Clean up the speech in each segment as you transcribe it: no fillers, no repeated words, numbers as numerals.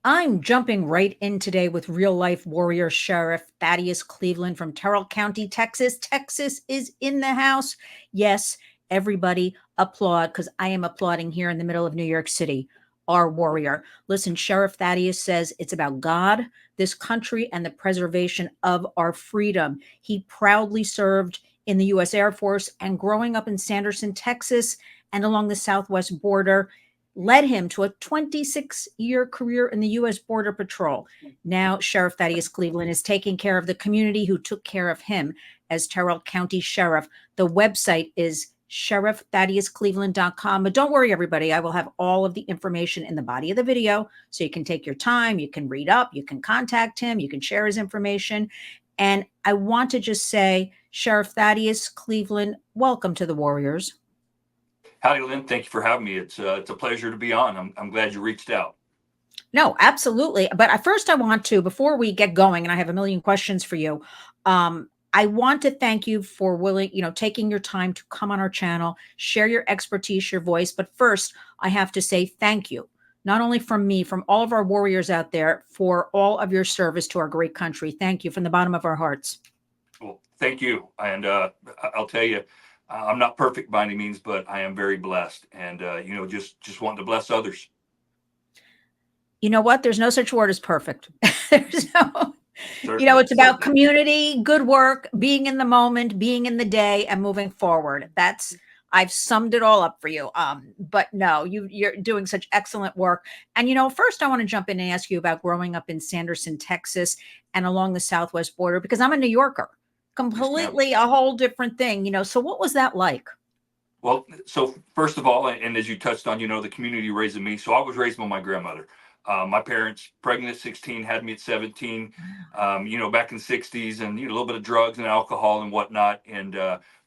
I'm jumping right in today with real life warrior Sheriff Thaddeus Cleveland from Terrell County, Texas. Texas is in the house. Yes, everybody applaud because I am applauding here in the middle of New York City. Our warrior. Listen, Sheriff Thaddeus says it's about God, this country, and the preservation of our freedom. He proudly served in the U.S. Air Force and growing up in Sanderson, Texas, and along the southwest border led him to a 26-year career in the U.S. Border Patrol. Now, Sheriff Thaddeus Cleveland is taking care of the community who took care of him as Terrell County Sheriff. The website is sheriffthaddeuscleveland.com. But don't worry, everybody. I will have all of the information in the body of the video so you can take your time. You can read up. You can contact him. You can share his information. And I want to just say, Sheriff Thaddeus Cleveland, welcome to the Warriors. Howdy, Lynn. Thank you for having me. It's a pleasure to be on. I'm glad you reached out. No, absolutely. But first, I want to, before we get going, and I have a million questions for you, I want to thank you for taking your time to come on our channel, share your expertise, your voice. But first, I have to say thank you, not only from me, from all of our warriors out there, for all of your service to our great country. Thank you from the bottom of our hearts. Well, thank you. And I'll tell you, I'm not perfect by any means, but I am very blessed. And, just wanting to bless others. You know what? There's no such word as perfect. There's no, it's about community, good work, being in the moment, being in the day, and moving forward. I've summed it all up for you. But no, you're doing such excellent work. And, first I want to jump in and ask you about growing up in Sanderson, Texas, and along the southwest border, because I'm a New Yorker. Completely a whole different thing, so what was that like? Well, so first of all, and as you touched on, the community raising me. So I was raised by my grandmother. My parents, pregnant at 16, had me at 17, back in the 60s, and a little bit of drugs and alcohol and whatnot. And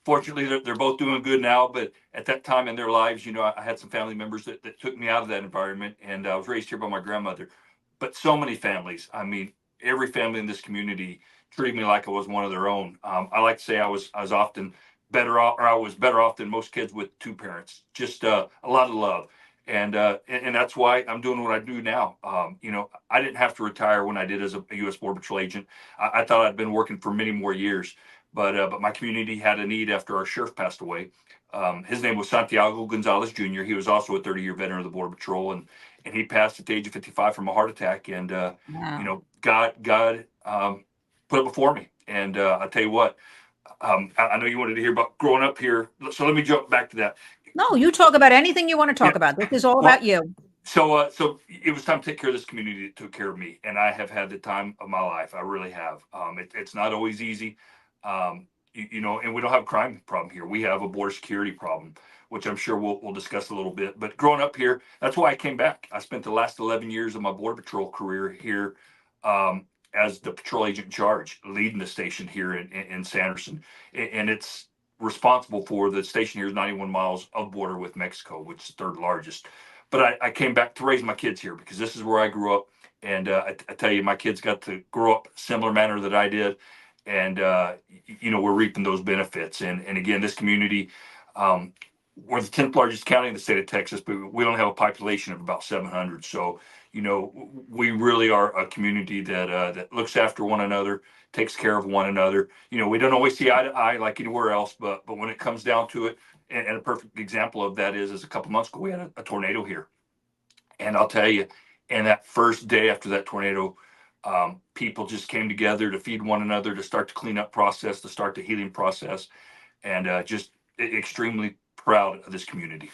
fortunately, they're both doing good now. But at that time in their lives, I had some family members that took me out of that environment. And I was raised here by my grandmother. But so many families, every family in this community treated me like I was one of their own. I like to say I was often better off, or I was better off than most kids with two parents. Just a lot of love, and that's why I'm doing what I do now. I didn't have to retire when I did as a U.S. Border Patrol agent. I thought I'd been working for many more years, but my community had a need after our sheriff passed away. His name was Santiago Gonzalez Jr. He was also a 30-year veteran of the Border Patrol, and he passed at the age of 55 from a heart attack. And Wow. God put it before me. And I'll tell you what, I know you wanted to hear about growing up here. So let me jump back to that. No, you talk about anything you want to talk about. This is all about you. So it was time to take care of this community that took care of me. And I have had the time of my life. I really have. It's not always easy. And we don't have a crime problem here. We have a border security problem, which I'm sure we'll discuss a little bit. But growing up here, that's why I came back. I spent the last 11 years of my Border Patrol career here as the patrol agent in charge, leading the station here in Sanderson. And it's responsible for the station here is 91 miles of border with Mexico, which is the third largest. But I came back to raise my kids here because this is where I grew up. And I tell you, my kids got to grow up similar manner that I did. And, we're reaping those benefits. And again, this community, we're the 10th largest county in the state of Texas, but we only have a population of about 700. So, we really are a community that looks after one another, takes care of one another. We don't always see eye to eye like anywhere else, but when it comes down to it, and a perfect example of that is a couple months ago, we had a tornado here. And I'll tell you, and that first day after that tornado, people just came together to feed one another, to start the cleanup process, to start the healing process, and just extremely proud of this community.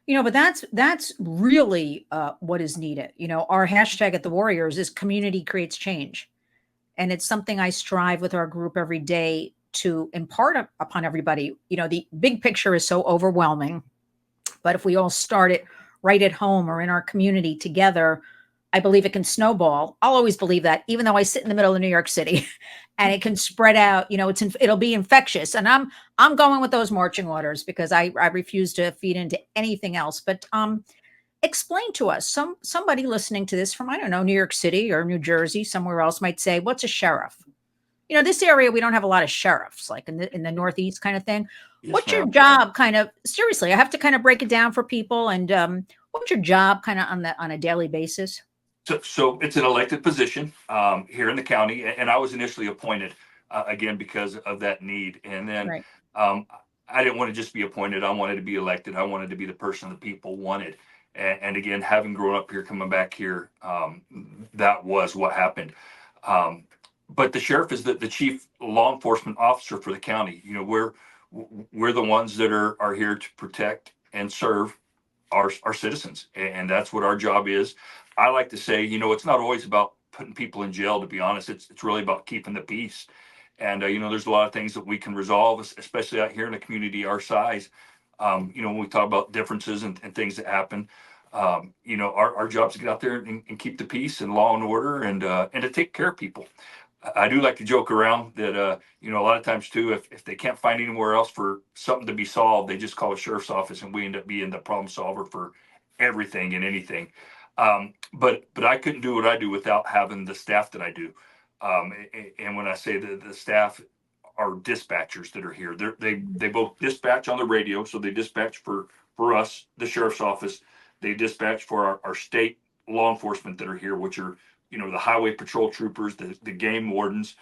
But that's really what is needed. Our hashtag at the Warriors is community creates change. And it's something I strive with our group every day to impart upon everybody. The big picture is so overwhelming, but if we all start it right at home or in our community together, I believe it can snowball. I'll always believe that, even though I sit in the middle of New York City, and it can spread out. It'll be infectious. And I'm going with those marching orders because I refuse to feed into anything else. But explain to us, somebody listening to this from, I don't know, New York City or New Jersey, somewhere else might say, what's a sheriff? This area, we don't have a lot of sheriffs, like in the Northeast kind of thing. Yes, what's ma'am. your job seriously, I have to kind of break it down for people. And what's your job kind of on a daily basis? So it's an elected position here in the county, and I was initially appointed again because of that need. And then Right. um, I didn't want to just be appointed; I wanted to be elected. I wanted to be the person the people wanted. And again, having grown up here, coming back here, that was what happened. Um, but the sheriff is the chief law enforcement officer for the county. You know, we're the ones that are here to protect and serve our citizens, and that's what our job is. I like to say, you know, it's not always about putting people in jail. To be honest, it's really about keeping the peace. And you know, there's a lot of things that we can resolve, especially out here in a community our size. You know, when we talk about differences and things that happen, you know, our job is to get out there and keep the peace and law and order, and to take care of people. I do like to joke around that, you know, a lot of times too, if they can't find anywhere else for something to be solved, they just call a sheriff's office, and we end up being the problem solver for everything and anything. But I couldn't do what I do without having the staff that I do. And when I say the staff are dispatchers that are here, they both dispatch on the radio, so they dispatch for us, the sheriff's office. They dispatch for our state law enforcement that are here, which are, you know, the highway patrol troopers, the game wardens,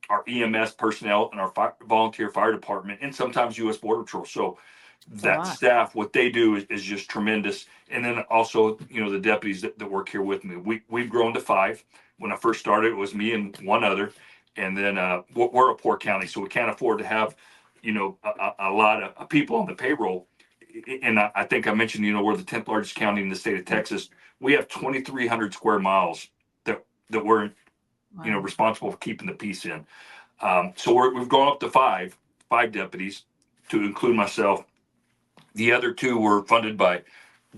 our EMS personnel, and our volunteer fire department, and sometimes U.S. Border Patrol. So It's a that lot. staff, what they do is just tremendous. And then also, you know, the deputies that work here with me. We've grown to 5. When I first started, it was me and one other. And then we're a poor county, so we can't afford to have, you know, a lot of people on the payroll. And I think I mentioned, you know, we're the 10th largest county in the state of Texas. We have 2,300 square miles that we're, you know, Wow. responsible for keeping the peace in. So we've gone up to five deputies, to include myself. The other 2 were funded by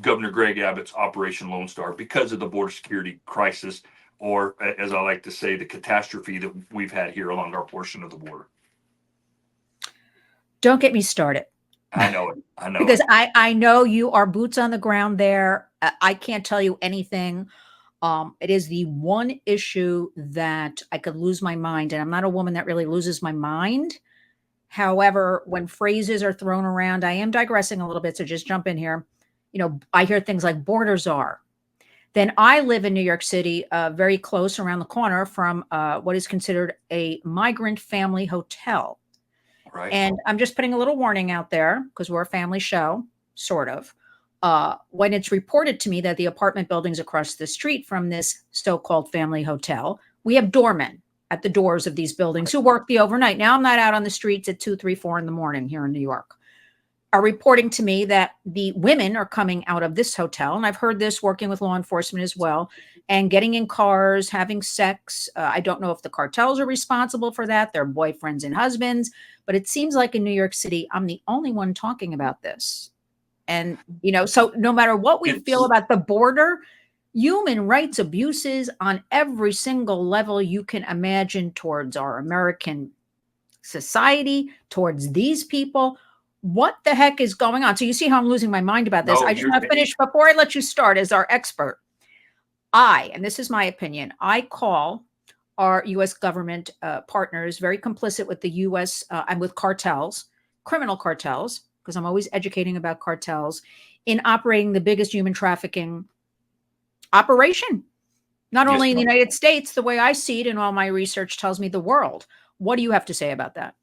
Governor Greg Abbott's Operation Lone Star because of the border security crisis, or as I like to say, the catastrophe that we've had here along our portion of the border. Don't get me started. I know it. I know Because it. I know you are boots on the ground there. I can't tell you anything. It is the one issue that I could lose my mind, and I'm not a woman that really loses my mind. However, when phrases are thrown around, I am digressing a little bit, so just jump in here. You know, I hear things like borders are. Then I live in New York City, very close around the corner from what is considered a migrant family hotel. Right. And I'm just putting a little warning out there because we're a family show, sort of. When it's reported to me that the apartment buildings across the street from this so-called family hotel, we have doormen at the doors of these buildings who work the overnight. Now, I'm not out on the streets at 2, 3, 4 in the morning here in New York. Are reporting to me that the women are coming out of this hotel, and I've heard this working with law enforcement as well, and getting in cars, having sex. I don't know if the cartels are responsible for that, their boyfriends and husbands, but it seems like in New York City, I'm the only one talking about this. And, you know, so no matter what we feel It's about the border, human rights abuses on every single level you can imagine towards our American society, towards these people. What the heck is going on? So you see how I'm losing my mind about this. no, I just you're want to finish before I let you start as our expert. And this is my opinion, I call our U.S. government partners very complicit with the U.S. And with cartels, criminal cartels, because I'm always educating about cartels in operating the biggest human trafficking operation, not yes, only in the ma'am. United States, the way I see it, and all my research tells me the world. What do you have to say about that?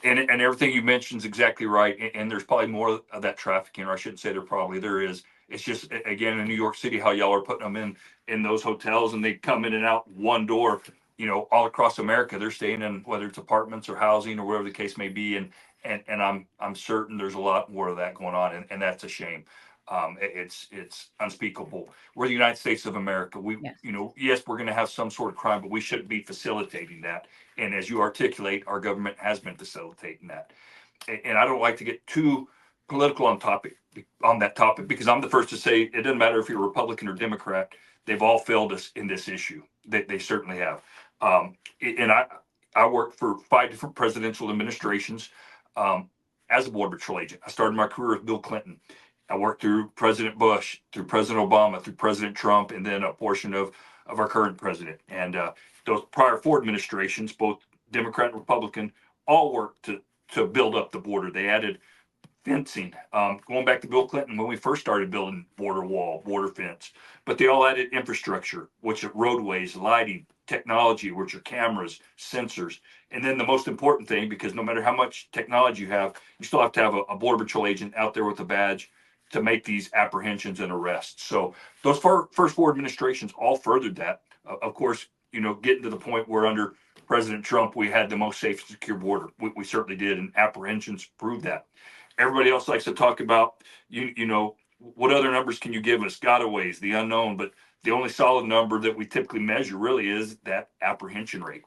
And everything you mentioned is exactly right. And there's probably more of that trafficking, or I shouldn't say there is. It's just, again, in New York City, how y'all are putting them in those hotels, and they come in and out one door. You know, all across America, they're staying in, whether it's apartments or housing or whatever the case may be. And I'm certain there's a lot more of that going on, and that's a shame. It's unspeakable. We're the United States of America. Yes. You know, yes, we're going to have some sort of crime, but we shouldn't be facilitating that. And as you articulate, our government has been facilitating that. And I don't like to get too political on that topic, because I'm the first to say it doesn't matter if you're Republican or Democrat. They've all failed us in this issue. They certainly have. And I worked for 5 different presidential administrations as a border patrol agent. I started my career with Bill Clinton. I worked through President Bush, through President Obama, through President Trump, and then a portion of our current president. And those prior 4 administrations, both Democrat and Republican, all worked to build up the border. They added fencing, going back to Bill Clinton when we first started building border wall, border fence, but they all added infrastructure, which are roadways, lighting, technology, which are cameras, sensors. And then the most important thing, because no matter how much technology you still have to have a border patrol agent out there with a badge to make these apprehensions and arrests. So those first four administrations all furthered that. Of course, getting to the point where under President Trump, we had the most safe and secure border. We certainly did, and apprehensions proved that. Everybody else likes to talk about, what other numbers can you give us? Gotaways, the unknown, but the only solid number that we typically measure really is that apprehension rate.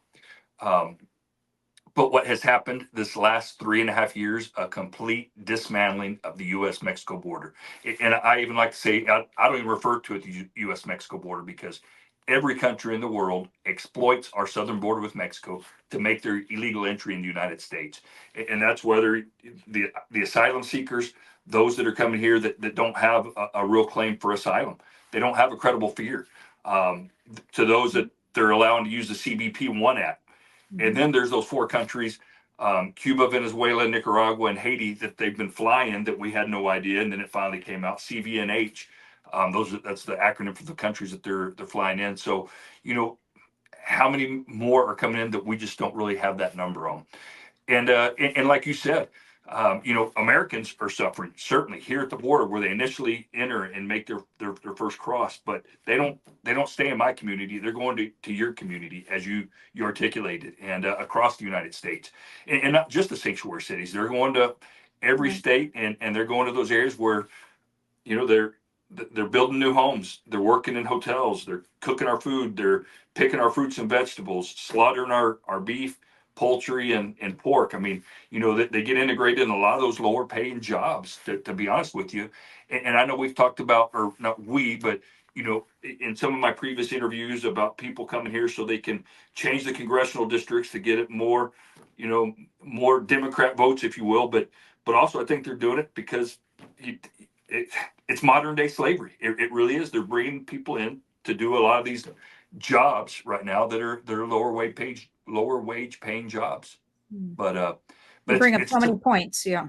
But what has happened this last 3.5 years, a complete dismantling of the U.S.-Mexico border. And I even like to say, I don't even refer to it the U.S.-Mexico border, because every country in the world exploits our southern border with Mexico to make their illegal entry in the United States. And that's whether the asylum seekers, those that are coming here that don't have a real claim for asylum, they don't have a credible fear, to those that they're allowing to use the CBP-1 Act. And then there's those four countries, Cuba, Venezuela, Nicaragua, and Haiti, that they've been flying that we had no idea. And then it finally came out, CVNH. That's the acronym for the countries that they're flying in. So, how many more are coming in that we just don't really have that number on? And like you said, Americans are suffering, certainly here at the border where they initially enter and make their first cross, but they don't stay in my community. They're going to your community, as you articulated, and across the United States, and not just the sanctuary cities. They're going to every state, and they're going to those areas where, they're building new homes. They're working in hotels. They're cooking our food. They're picking our fruits and vegetables, slaughtering our beef, poultry, and pork. I mean, they get integrated in a lot of those lower paying jobs, to be honest with you. And I know we've talked about, or not we, but, in some of my previous interviews about people coming here so they can change the congressional districts to get it more, more Democrat votes, if you will. But also I think they're doing it because it's modern day slavery. It really is. They're bringing people in to do a lot of these jobs right now that are lower wage paying jobs. But you bring up so many points. Yeah.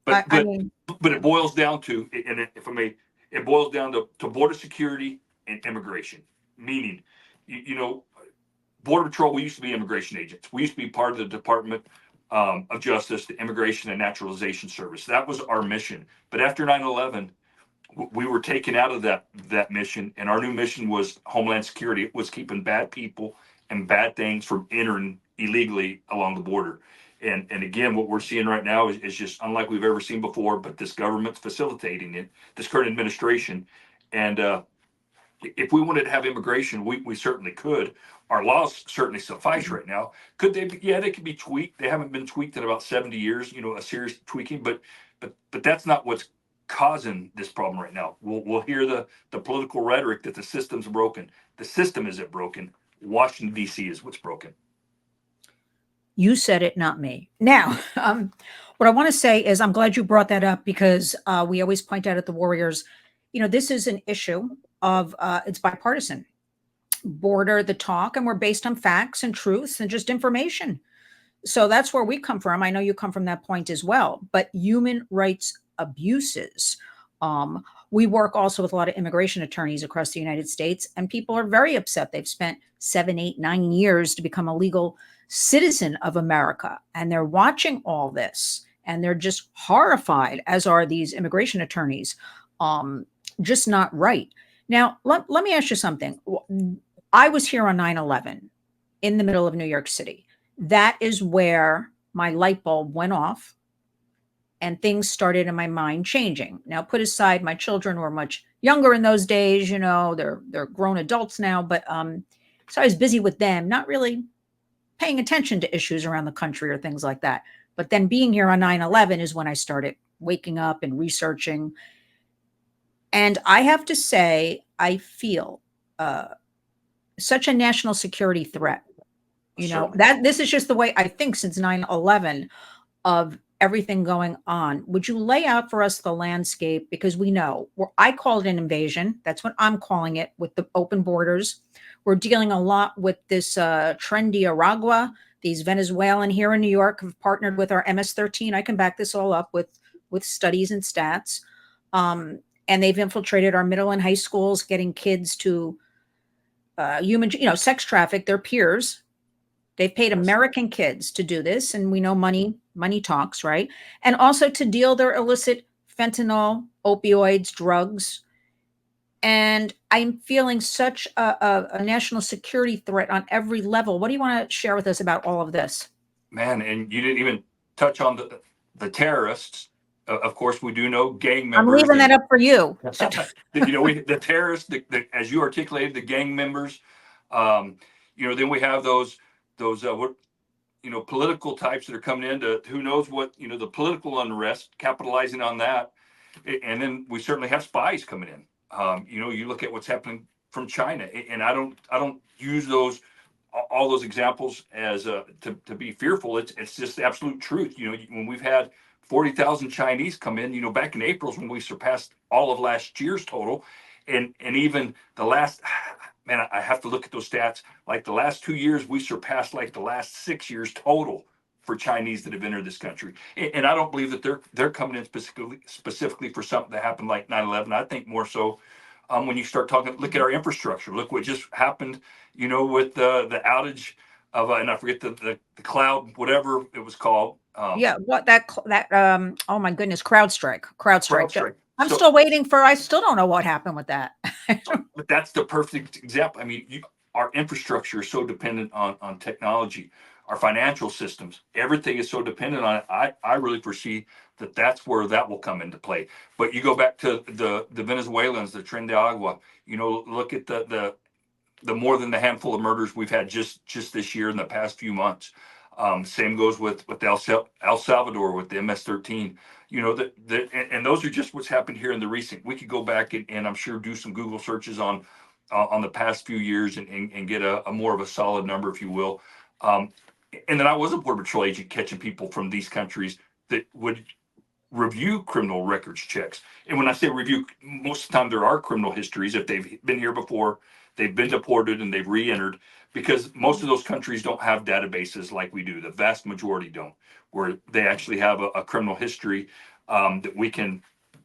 But it boils down to, and if I may, it boils down to border security and immigration. Meaning, Border Patrol, we used to be immigration agents. We used to be part of the Department of Justice, the Immigration and Naturalization Service. That was our mission. But after 9/11, we were taken out of that mission, and our new mission was Homeland Security. It was keeping bad people and bad things from entering illegally along the border. And again, what we're seeing right now is just unlike we've ever seen before, but this government's facilitating it, this current administration. And if we wanted to have immigration, we certainly could. Our laws certainly suffice right now. Could they be? Yeah, they could be tweaked. They haven't been tweaked in about 70 years, a serious tweaking, but that's not what's causing this problem right now. We'll hear the political rhetoric that the system's broken. The system isn't broken. Washington, D.C. is what's broken. You said it, not me. Now, what I want to say is I'm glad you brought that up, because we always point out at the Warriors, this is an issue of it's bipartisan. Border the talk, and we're based on facts and truths and just information. So that's where we come from. I know you come from that point as well. But human rights abuses. We work also with a lot of immigration attorneys across the United States, and people are very upset. They've spent 7, 8, 9 years to become a legal citizen of America, and they're watching all this, and they're just horrified, as are these immigration attorneys. Just not right. Now, let me ask you something. I was here on 9/11 in the middle of New York City. That is where my light bulb went off and things started in my mind changing. Now, put aside, my children were much younger in those days, they're grown adults now, but so I was busy with them, not really paying attention to issues around the country or things like that. But then being here on 9/11 is when I started waking up and researching. And I have to say, I feel such a national security threat. Sure. That this is just the way I think since 9/11 of everything going on. Would you lay out for us the landscape? Because we know, I call it an invasion. That's what I'm calling it, with the open borders. We're dealing a lot with this trendy Aragua. These Venezuelan here in New York have partnered with our MS-13. I can back this all up with with studies and stats. And they've infiltrated our middle and high schools, getting kids to sex traffic their peers. They've paid American kids to do this, and we know money talks, right? And also to deal their illicit fentanyl, opioids, drugs. And I'm feeling such a national security threat on every level. What do you want to share with us about all of this? Man, and you didn't even touch on the terrorists. Of course, we do know gang I'm members. leaving that up for you. The terrorists, as you articulated, the gang members. Then we have those political types that are coming into who knows what, the political unrest, capitalizing on that. And then we certainly have spies coming in. You look at what's happening from China, and I don't use all those examples as to be fearful. It's just the absolute truth. When we've had 40,000 Chinese come in, back in April is when we surpassed all of last year's total, and even the last. Man, I have to look at those stats. Like the last 2 years, we surpassed like the last 6 years total for Chinese that have entered this country. And I don't believe that they're coming in specifically for something that happened like 9/11. I think more so when you start talking, look at our infrastructure. Look what just happened, with the outage of, and I forget the cloud, whatever it was called. Yeah, what oh my goodness, CrowdStrike. CrowdStrike. I still don't know what happened with that. But that's the perfect example. I mean, our infrastructure is so dependent on technology, our financial systems, everything is so dependent on it. I really foresee that's where that will come into play. But you go back to the Venezuelans, the Tren de Agua, look at the more than the handful of murders we've had just this year in the past few months. Same goes with El Salvador with the MS-13. And those are just what's happened here in the recent. We could go back and I'm sure do some Google searches on the past few years and get a more of a solid number, if you will. And then I was a Border Patrol agent catching people from these countries that would review criminal records checks. And when I say review, most of the time there are criminal histories. If they've been here before, they've been deported and they've re-entered, because most of those countries don't have databases like we do. The vast majority don't, where they actually have a criminal history that we can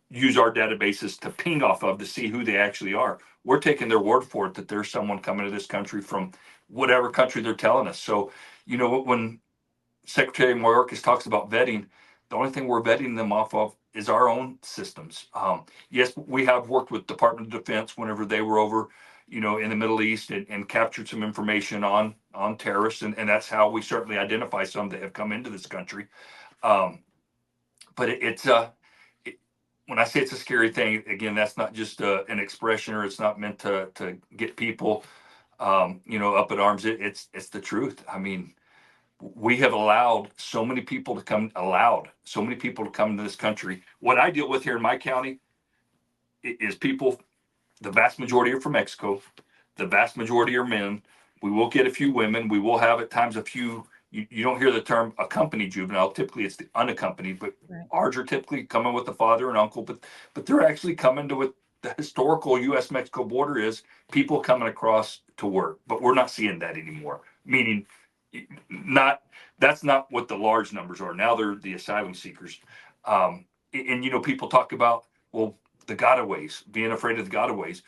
use our databases to ping off of to see who they actually are. We're taking their word for it that there's someone coming to this country from whatever country they're telling us. So, when Secretary Mayorkas talks about vetting, the only thing we're vetting them off of is our own systems. Yes, we have worked with Department of Defense whenever they were over, in the Middle East and captured some information on terrorists, and that's how we certainly identify some that have come into this country. But when I say it's a scary thing, again, that's not just an expression, or it's not meant to get people, up at arms. It's the truth. I mean, we have allowed so many people to come into this country. What I deal with here in my county is people. The vast majority are from Mexico. The vast majority are men. We will get a few women. We will have at times a few. You don't hear the term accompanied juvenile. Typically, it's the unaccompanied, but right. Ours are typically coming with the father and uncle. But they're actually coming to what the historical U.S.-Mexico border is. People coming across to work. But we're not seeing that anymore. Meaning, that's not what the large numbers are. Now they're the asylum seekers. And people talk about, well, the gotaways, being afraid of the gotaways.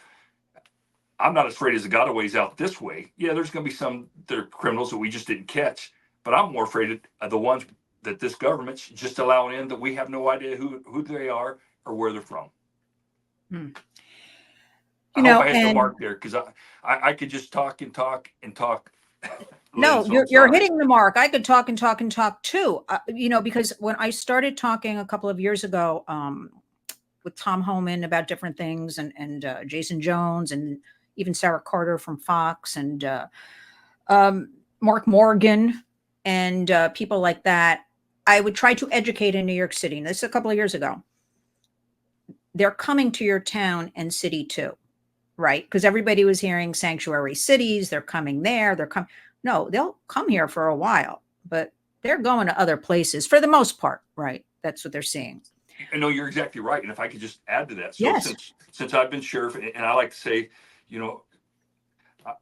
I'm not as afraid as the gotaways out this way. Yeah, there's going to be some that are criminals that we just didn't catch, but I'm more afraid of the ones that this government's just allowing in that we have no idea who they are or where they're from. I hope I hit the mark there, because I could just talk and talk and talk. No, you're hitting the mark. I could talk and talk and talk too. Because when I started talking a couple of years ago, with Tom Homan about different things, and Jason Jones, and even Sarah Carter from Fox, and Mark Morgan, and people like that, I would try to educate in New York City. And this is a couple of years ago. They're coming to your town and city too, right? Because everybody was hearing sanctuary cities. They're coming there. No, they'll come here for a while, but they're going to other places for the most part, right? That's what they're seeing. No, you're exactly right. And if I could just add to that. So yes. since I've been sheriff, and I like to say,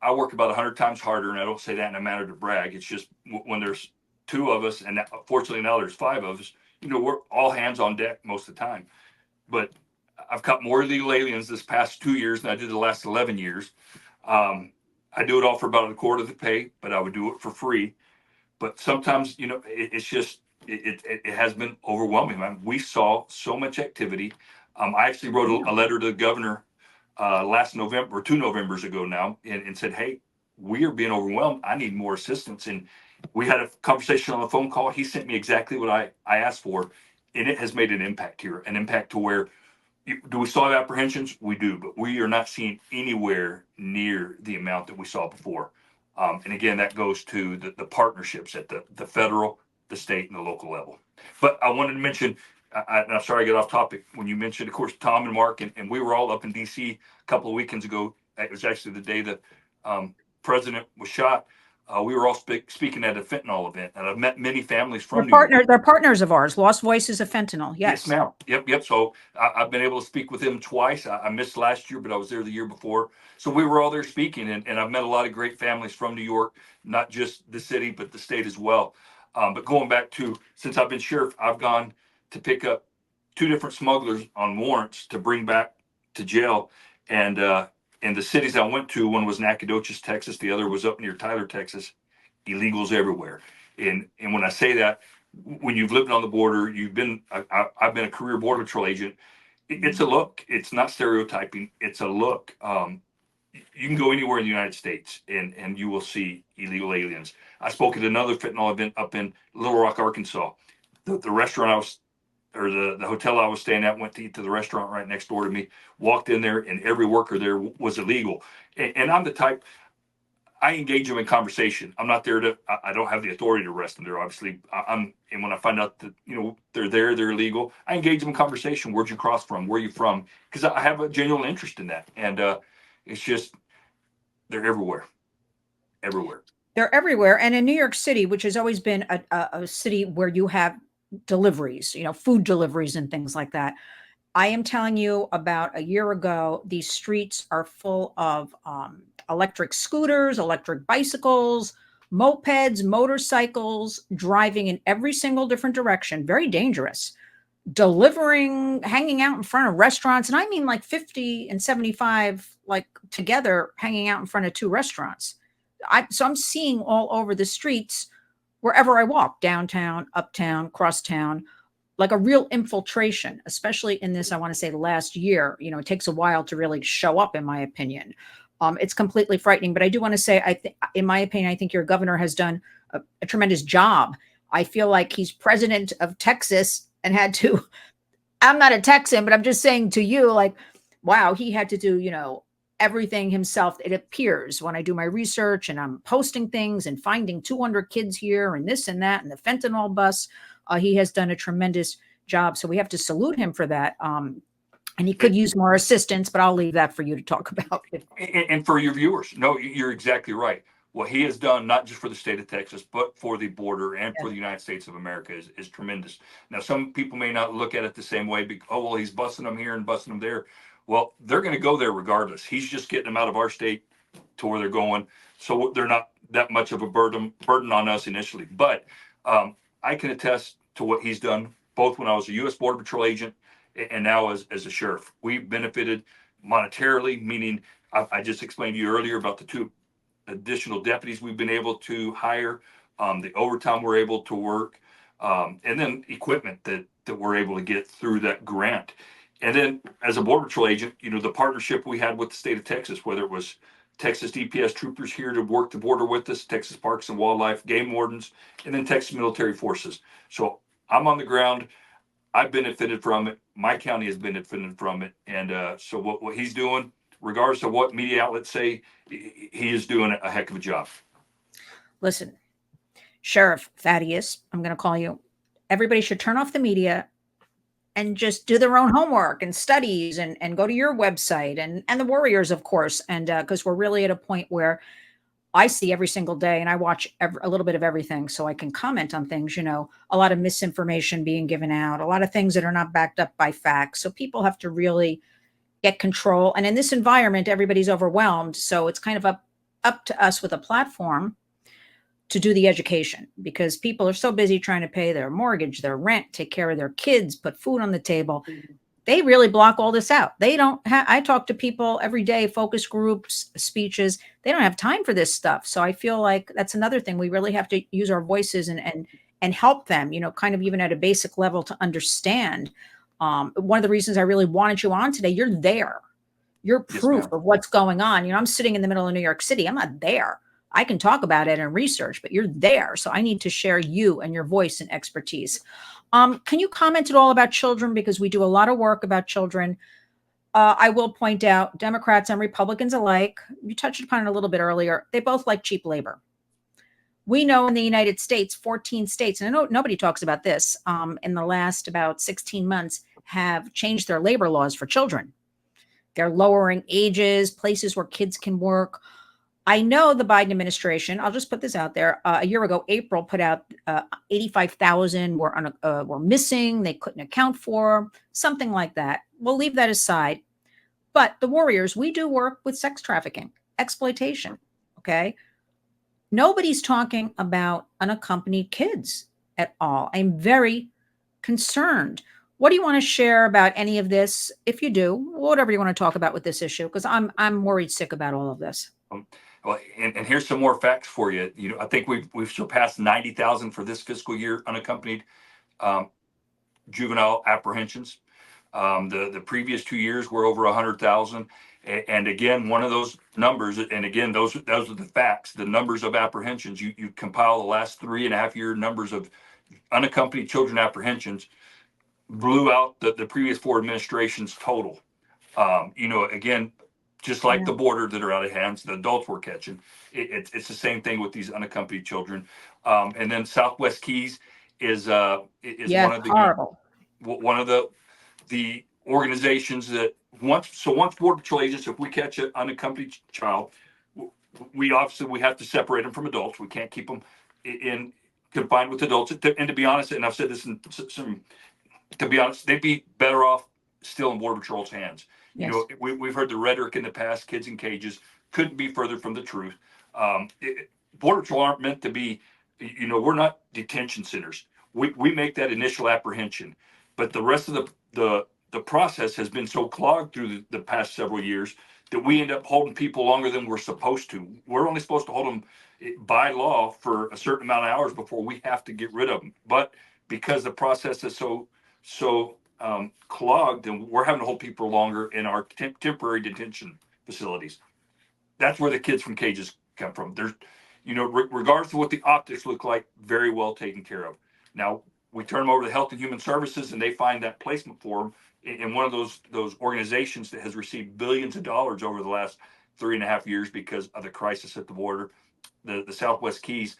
I work about 100 times harder, and I don't say that in a manner to brag. It's just when there's two of us, and fortunately now there's five of us, we're all hands on deck most of the time. But I've caught more illegal aliens this past 2 years than I did the last 11 years. I do it all for about a quarter of the pay, but I would do it for free. But sometimes, it's just, it has been overwhelming, man. We saw so much activity. I actually wrote a letter to the governor last November, or 2 Novembers ago now, and said, hey, we are being overwhelmed. I need more assistance. And we had a conversation on the phone call. He sent me exactly what I asked for, and it has made an impact here, an impact to where, do we still have apprehensions? We do, but we are not seeing anywhere near the amount that we saw before. And again, that goes to the partnerships at the federal, the state, and the local level. But I wanted to mention, I'm sorry I got off topic. When you mentioned, of course, Tom and Mark, and we were all up in D.C. a couple of weekends ago. It was actually the day that president was shot. We were all speaking at a fentanyl event, and I've met many families from New York. They're partners of ours. Lost Voices of Fentanyl. Yes, ma'am. Yep. So I've been able to speak with them twice. I missed last year, but I was there the year before. So we were all there speaking, and I've met a lot of great families from New York, not just the city, but the state as well. But going back to, since I've been sheriff, I've gone to pick up 2 different smugglers on warrants to bring back to jail. And the cities I went to, one was Nacogdoches, Texas. The other was up near Tyler, Texas. Illegals everywhere. And when I say that, when you've lived on the border, I've been a career border patrol agent. It's a look. It's not stereotyping. It's a look. You can go anywhere in the United States and you will see illegal aliens. I spoke at another fentanyl event up in Little Rock, Arkansas. The restaurant the hotel I was staying at, went to eat to the restaurant right next door to me, walked in there, and every worker there was illegal. And I'm the type, I engage them in conversation. I'm not there I don't have the authority to arrest them there, obviously. And when I find out that, they're illegal, I engage them in conversation. Where'd you cross from? Where are you from? Because I have a genuine interest in that. And it's just, they're everywhere. Everywhere. They're everywhere. And in New York City, which has always been a city where you have deliveries, food deliveries and things like that. I am telling you, about a year ago, these streets are full of electric scooters, electric bicycles, mopeds, motorcycles, driving in every single different direction. Very dangerous. Delivering, hanging out in front of restaurants. And I mean like 50 and 75, like together, hanging out in front of 2 restaurants. So I'm seeing all over the streets wherever I walk, downtown, uptown, crosstown, like a real infiltration, especially in this, I want to say, last year. It takes a while to really show up, in my opinion. It's completely frightening. But I do want to say, in my opinion, I think your governor has done a tremendous job. I feel like he's president of Texas and had to, I'm not a Texan, but I'm just saying to you, like, wow, he had to do, everything himself. It appears when I do my research and I'm posting things and finding 200 kids here and this and that and the fentanyl bus, he has done a tremendous job. So we have to salute him for that. And he could use more assistance, but I'll leave that for you to talk about. And for your viewers, no, you're exactly right. What he has done, not just for the state of Texas, but for the border and for the United States of America is tremendous. Now, some people may not look at it the same way. Well, he's busting them here and busting them there. Well, they're going to go there regardless. He's just getting them out of our state to where they're going. So they're not that much of a burden on us initially. But I can attest to what he's done, both when I was a U.S. Border Patrol agent and now as a sheriff. We've benefited monetarily, meaning I just explained to you earlier about the 2 additional deputies we've been able to hire, the overtime we're able to work, and then equipment that we're able to get through that grant. And then as a Border Patrol agent, the partnership we had with the state of Texas, whether it was Texas DPS troopers here to work the border with us, Texas Parks and Wildlife, game wardens, and then Texas Military Forces. So I'm on the ground. I've benefited from it. My county has benefited from it. And so what he's doing, regardless of what media outlets say, he is doing a heck of a job. Listen, Sheriff Thaddeus, I'm going to call you. Everybody should turn off the media and just do their own homework and studies and go to your website and the Warriors, of course. And because we're really at a point where I see every single day and I watch a little bit of everything so I can comment on things, a lot of misinformation being given out, a lot of things that are not backed up by facts. So people have to really get control. And in this environment, everybody's overwhelmed. So it's kind of up to us with a platform to do the education, because people are so busy trying to pay their mortgage, their rent, take care of their kids, put food on the table. They really block all this out. They don't have, I talk to people every day, focus groups, speeches. They don't have time for this stuff. So I feel like that's another thing. We really have to use our voices and help them, kind of even at a basic level to understand. One of the reasons I really wanted you on today, you're there. You're proof of what's going on. I'm sitting in the middle of New York City. I'm not there. I can talk about it and research, but you're there. So I need to share you and your voice and expertise. Can you comment at all about children? Because we do a lot of work about children. I will point out Democrats and Republicans alike, you touched upon it a little bit earlier, they both like cheap labor. We know in the United States, 14 states, and I know nobody talks about this, in the last about 16 months have changed their labor laws for children. They're lowering ages, places where kids can work. I know the Biden administration, I'll just put this out there, a year ago, April put out 85,000 were missing, they couldn't account for, something like that. We'll leave that aside. But the Warriors, we do work with sex trafficking, exploitation, okay? Nobody's talking about unaccompanied kids at all. I'm very concerned. What do you want to share about any of this? If you do, whatever you want to talk about with this issue, because I'm worried sick about all of this. Well, and here's some more facts for you. I think we've surpassed 90,000 for this fiscal year unaccompanied juvenile apprehensions. The previous 2 years were over 100,000. And again, one of those numbers, and again, those are the facts, the numbers of apprehensions. You compile the last 3.5 year numbers of unaccompanied children apprehensions, blew out the previous 4 administrations total. Again, just like the border that are out of hands, the adults we're catching. It's the same thing with these unaccompanied children. And then Southwest Keys is one of the horrible. One of the organizations that once Border Patrol agents, if we catch an unaccompanied child, we have to separate them from adults. We can't keep them in confined with adults. And to be honest, and I've said this in some, to be honest, they'd be better off still in Border Patrol's hands. Yes. We've heard the rhetoric in the past, kids in cages, couldn't be further from the truth. Border Patrol aren't meant to be, we're not detention centers. We make that initial apprehension, but the rest of the process has been so clogged through the past several years that we end up holding people longer than we're supposed to. We're only supposed to hold them by law for a certain amount of hours before we have to get rid of them. But because the process is so clogged, and we're having to hold people longer in our temporary detention facilities. That's where the kids from cages come from. There's, regardless of what the optics look like, very well taken care of. Now we turn them over to Health and Human Services, and they find that placement for them in one of those organizations that has received billions of dollars over the last 3.5 years because of the crisis at the border. The Southwest Keys,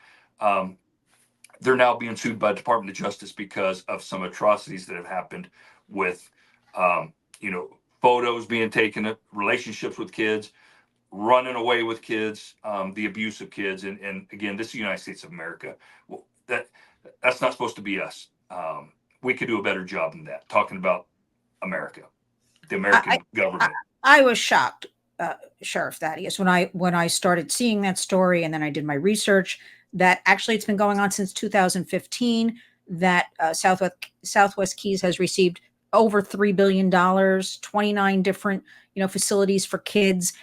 they're now being sued by the Department of Justice because of some atrocities that have happened with, photos being taken of relationships with kids, running away with kids, the abuse of kids. And again, this is the United States of America. Well, that's not supposed to be us. We could do a better job than that, talking about America, the American government. I was shocked, Sheriff Thaddeus, when I started seeing that story, and then I did my research, that actually it's been going on since 2015, that Southwest Keys has received over $3 billion, 29 different, facilities for kids.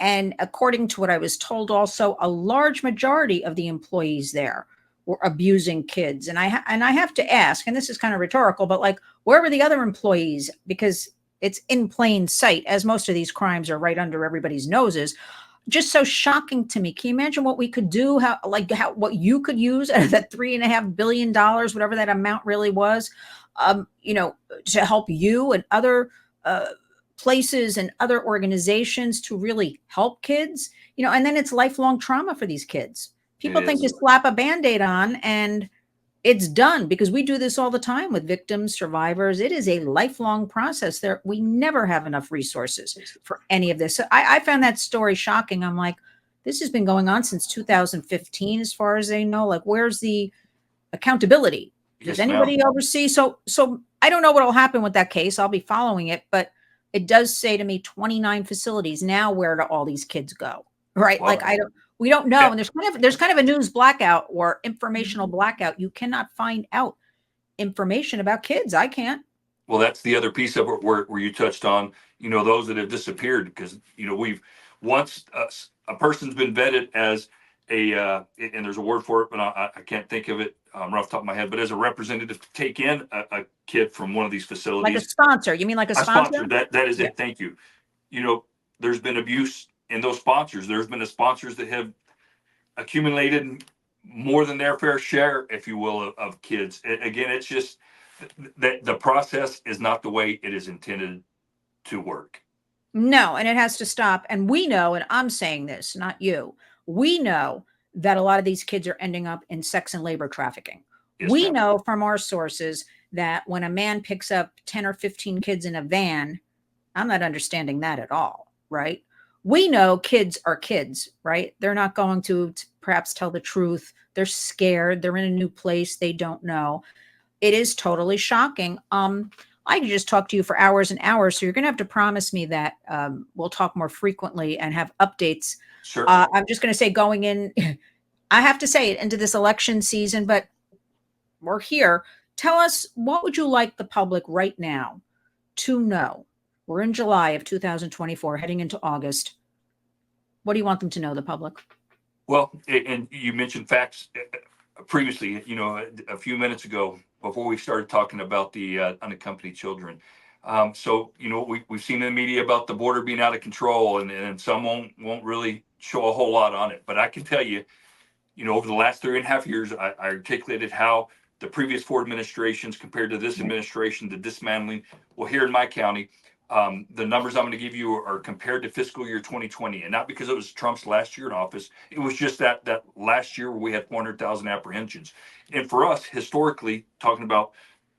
And according to what I was told, also a large majority of the employees there were abusing kids. And I have to ask, and this is kind of rhetorical, but like, where were the other employees? Because it's in plain sight, as most of these crimes are right under everybody's noses. Just so shocking to me. Can you imagine what we could do? What you could use out of that $3.5 billion, whatever that amount really was, to help you and other places and other organizations to really help kids, and then it's lifelong trauma for these kids. People think you slap a Band-Aid on and it's done, because we do this all the time with victims, survivors. It is a lifelong process. We never have enough resources for any of this. So I found that story shocking. I'm like, this has been going on since 2015, as far as they know. Like, where's the accountability? Does anybody oversee? So I don't know what will happen with that case. I'll be following it, but it does say to me 29 facilities. Now, where do all these kids go? right? Well, Like we don't know. that, And there's kind of a news blackout or informational blackout. You cannot find out information about kids. I can't. well, that's the other piece of it where you touched on, those that have disappeared because, we've once a person's been vetted as and there's a word for it, but I can't think of it right off the top of my head, but as a representative to take in a kid from one of these Like a facilities, sponsor. You mean like a a sponsor? sponsor, that is Yeah. it. Thank you. There's been abuse in those sponsors. There's been the sponsors that have accumulated more than their fair share, if you will, of kids. Again, it's just that the process is not the way it is intended to work. No, and it has to stop. And we know, and I'm saying this, not you, we know that a lot of these kids are ending up in sex and labor trafficking. Yes, We ma'am. know from our sources that when a man picks up 10 or 15 kids in a van, I'm not understanding that at all, right? We know kids are kids, right? They're not going to perhaps tell the truth. They're scared. They're in a new place. They don't know. It is totally shocking. I could just talk to you for hours and hours. So you're going to have to promise me that we'll talk more frequently and have updates. Certainly. I'm just going to say going in, I have to say it into this election season, but we're here. Tell us, what would you like the public right now to know? We're in July of 2024, heading into August. What do you want them to know, the public? Well, and you mentioned facts previously, a few minutes ago before we started talking about the unaccompanied children. So, we've seen in the media about the border being out of control, and some won't really show a whole lot on it. But I can tell you, over the last 3.5 years, I articulated how the previous four administrations compared to this administration, the dismantling. Well, here in my county, the numbers I'm going to give you are compared to fiscal year 2020, and not because it was Trump's last year in office. It was just that last year where we had 400,000 apprehensions. And for us, historically, talking about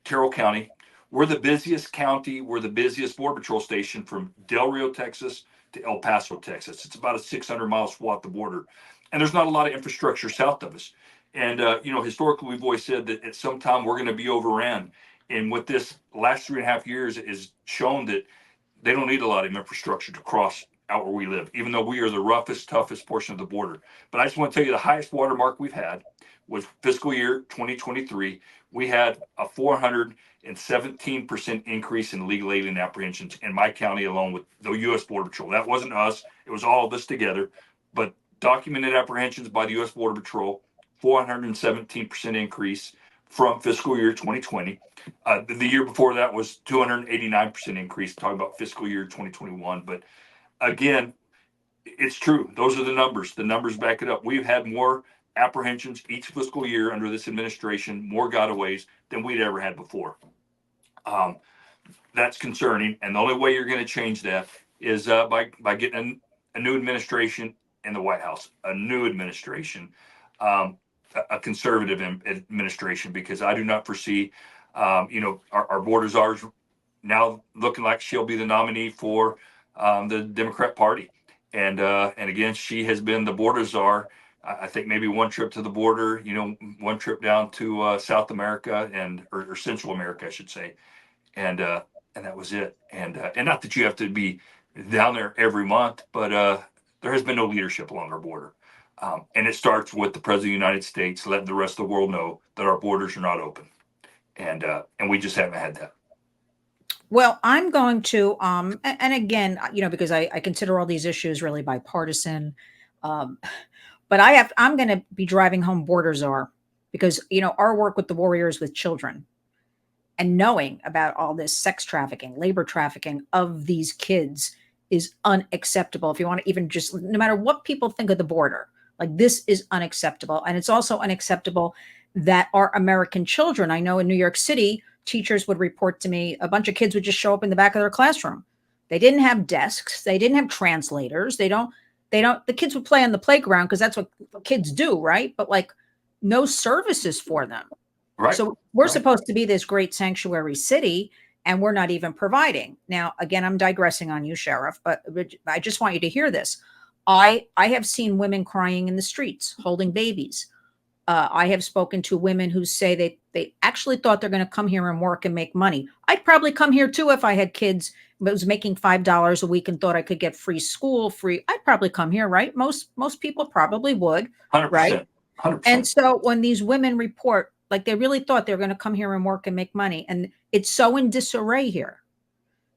Terrell County, we're the busiest county. We're the busiest Border Patrol station from Del Rio, Texas to El Paso, Texas. It's about a 600-mile swath of border. And there's not a lot of infrastructure south of us. And, historically, we've always said that at some time we're going to be overran. And what this last 3.5 years is shown that they don't need a lot of infrastructure to cross out where we live, even though we are the roughest, toughest portion of the border. But I just want to tell you the highest watermark we've had was fiscal year 2023. We had a 417% increase in illegal alien apprehensions in my county alone with the U.S. Border Patrol. That wasn't us. It was all of us together. But documented apprehensions by the U.S. Border Patrol, 417% increase from fiscal year 2020. The year before that was 289% increase, talking about fiscal year 2021. But again, it's true. Those are the numbers. The numbers back it up. We've had more apprehensions each fiscal year under this administration, more gotaways than we'd ever had before. That's concerning. And the only way you're going to change that is by getting a new administration in the White House, a new administration, a conservative administration, because I do not foresee, our borders are now looking like she'll be the nominee for the Democrat Party. And again, she has been the border czar. I think maybe one trip to the border, one trip down to South America or Central America, I should say. And that was it. And not that you have to be down there every month, but there has been no leadership along our border. And it starts with the President of the United States letting the rest of the world know that our borders are not open. And we just haven't had that. Well, I'm going to, and again, because I consider all these issues really bipartisan, but I'm going to be driving home border czar because, our work with the warriors with children and knowing about all this sex trafficking, labor trafficking of these kids is unacceptable. If you want to even just, no matter what people think of the border, like this is unacceptable. And it's also unacceptable that our American children, I know in New York City, teachers would report to me, a bunch of kids would just show up in the back of their classroom. They didn't have desks. They didn't have translators. The kids would play on the playground because that's what kids do, right? But like no services for them. Right. So we're Right. supposed to be this great sanctuary city and we're not even providing. Now, again, I'm digressing on you, Sheriff, but I just want you to hear this. I have seen women crying in the streets, holding babies. I have spoken to women who say they actually thought they're going to come here and work and make money. I'd probably come here too if I had kids was making $5 a week and thought I could get free school, free, I'd probably come here, right? Most people probably would, right? 100%. 100%. And so when these women report, like they really thought they were going to come here and work and make money, and it's so in disarray here.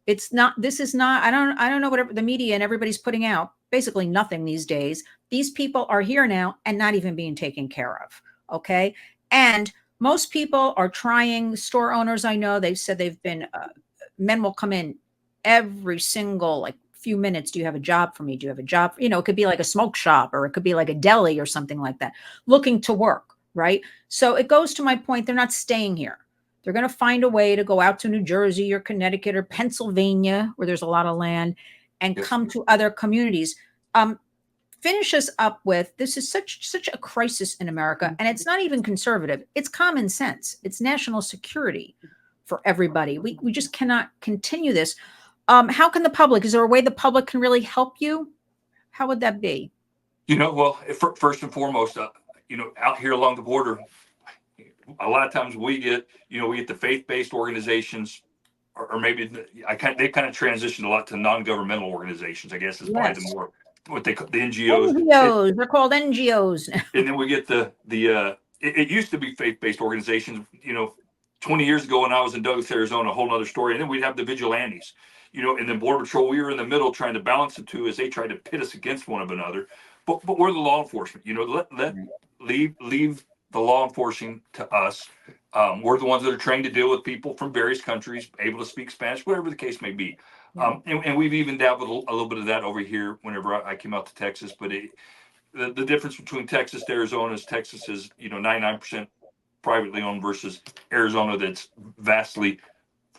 It's not, this is not, I don't know what the media and everybody's putting out, basically nothing these days. These people are here now and not even being taken care of. Okay. And most people are trying, store owners, I know, they've said they've been, men will come in every single like few minutes. Do you have a job for me? Do you have a job? You know, it could be like a smoke shop, or it could be like a deli or something like that, looking to work. Right. So it goes to my point. They're not staying here. They're going to find a way to go out to New Jersey or Connecticut or Pennsylvania, where there's a lot of land, and Yes. come to other communities. Finish us up with, this is such a crisis in America, and it's not even conservative. It's common sense. It's national security for everybody. We just cannot continue this. How can the public, is there a way the public can really help you? How would that be? You know, well, first and foremost, you know, out here along the border, a lot of times we get the faith-based organizations, or maybe they kind of transitioned a lot to non-governmental organizations, I guess is probably the more, what they call the NGOs. NGOs, they're called NGOs. And then we get it used to be faith-based organizations, you know, 20 years ago when I was in Douglas, Arizona, a whole nother story. And then we'd have the vigilantes, you know, and then Border Patrol, we were in the middle trying to balance the two as they tried to pit us against one another. But we're the law enforcement, you know, leave the law enforcement to us. We're the ones that are trained to deal with people from various countries, able to speak Spanish, whatever the case may be. And we've even dabbled a little bit of that over here whenever I came out to Texas. But the difference between Texas to Arizona is Texas is, you know, 99% privately owned versus Arizona that's vastly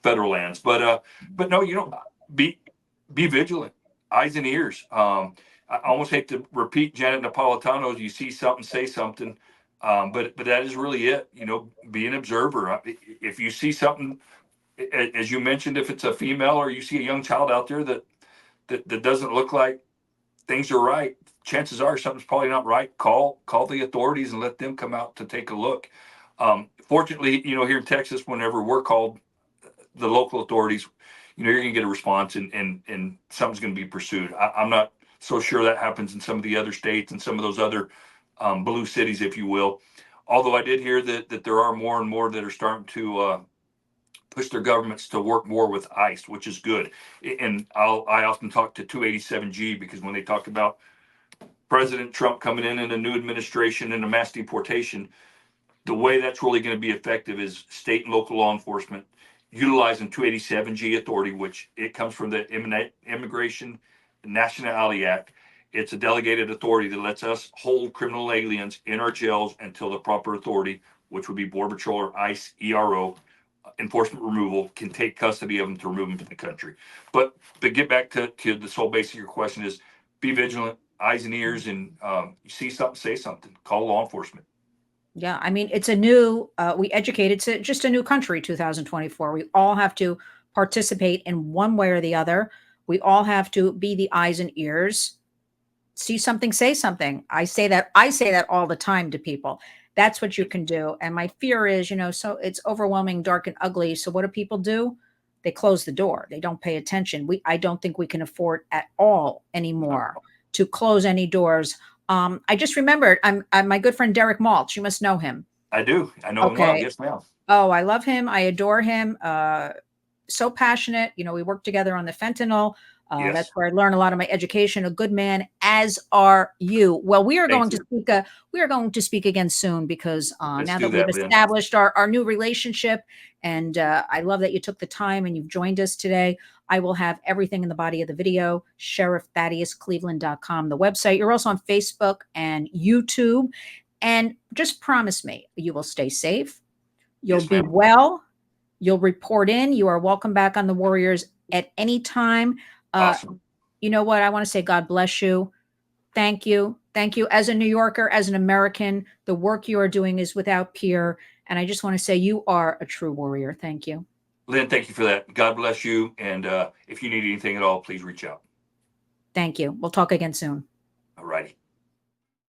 federal lands. But no, you know, be vigilant, eyes and ears. I almost hate to repeat Janet Napolitano's, you see something, say something. But that is really it. You know, be an observer. If you see something, as you mentioned, if it's a female or you see a young child out there that doesn't look like things are right, chances are something's probably not right. Call the authorities and let them come out to take a look. Fortunately, you know, here in Texas, whenever we're called, the local authorities, you know, you're going to get a response and something's going to be pursued. I'm not so sure that happens in some of the other states and some of those other blue cities, if you will. Although I did hear that there are more and more that are starting to push their governments to work more with ICE, which is good. And I often talk to 287G because when they talk about President Trump coming in a new administration and a mass deportation, the way that's really going to be effective is state and local law enforcement utilizing 287G authority, which it comes from the Immigration and Nationality Act. It's a delegated authority that lets us hold criminal aliens in our jails until the proper authority, which would be Border Patrol or ICE, ERO, enforcement removal, can take custody of them to remove them from the country. But to get back to the sole base of your question is be vigilant, eyes and ears, and you see something, say something, call law enforcement. Yeah, I mean, it's a new, we educate, it's just a new country, 2024. We all have to participate in one way or the other. We all have to be the eyes and ears. See something, say something. I say that all the time to people. That's what you can do. And my fear is, you know, so it's overwhelming, dark and ugly. So what do? They close the door. They don't pay attention. I don't think we can afford at all anymore to close any doors. I just remembered, I'm my good friend Derek Maltz. You must know him. I do. I know him well. Yes, ma'am. Oh, I love him. I adore him. So passionate. You know, we work together on the fentanyl. Yes. That's where I learned a lot of my education. A good man, as are you. Well, we are going to speak again soon because now that we've established our new relationship, and I love that you took the time and you've joined us today. I will have everything in the body of the video, SheriffThaddeusCleveland.com, the website. You're also on Facebook and YouTube. And just promise me you will stay safe. You'll be well. You'll report in. You are welcome back on the Warriors at any time. Awesome. You know what? I want to say God bless you. Thank you. Thank you. As a New Yorker, as an American, the work you are doing is without peer. And I just want to say you are a true warrior. Thank you. Lynn, thank you for that. God bless you. And if you need anything at all, please reach out. Thank you. We'll talk again soon. All righty.